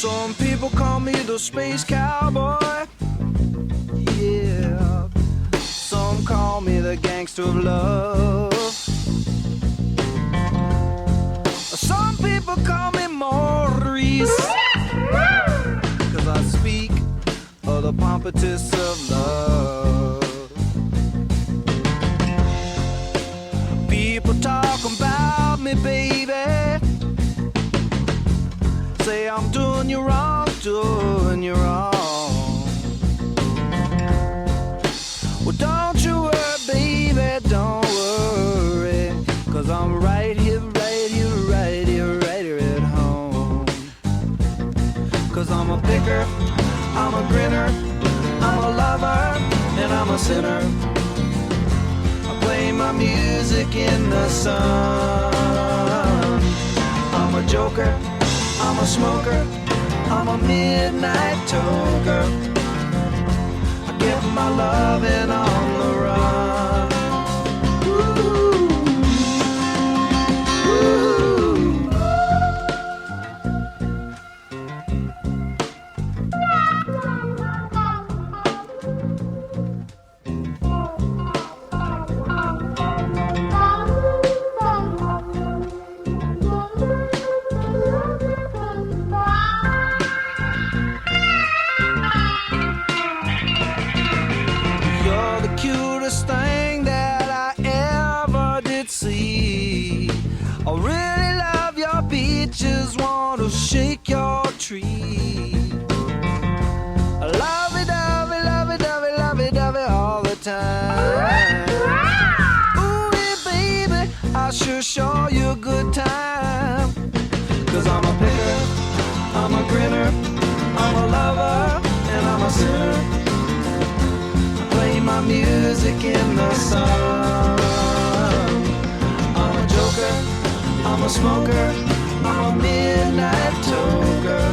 Some people call me the space cowboy. Yeah. Some call me the gangster of love. Some people call me Maurice, 'cause I speak of the pompatus of love. People talk about me, baby, say I'm doing you wrong, doing you wrong. Well, don't you worry, baby, don't worry, 'cause I'm right here, right here, right here, right here at home. 'Cause I'm a picker, I'm a grinner, I'm a lover, and I'm a sinner. I play my music in the sun. I'm a joker, I'm a smoker, I'm a midnight toker. I get my loving on the run. Ooh. Ooh. You're the cutest thing that I ever did see. I really love your beaches, want to shake your tree. Lovey dovey, lovey dovey, lovey dovey all the time. Ooh, yeah, baby, I sure show you a good time. 'Cause I'm a picker, I'm a grinner, I'm a lover, and I'm a sinner. Play my music in the sun. I'm a joker, I'm a smoker, I'm a midnight toker.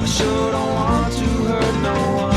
I sure don't want to hurt no one.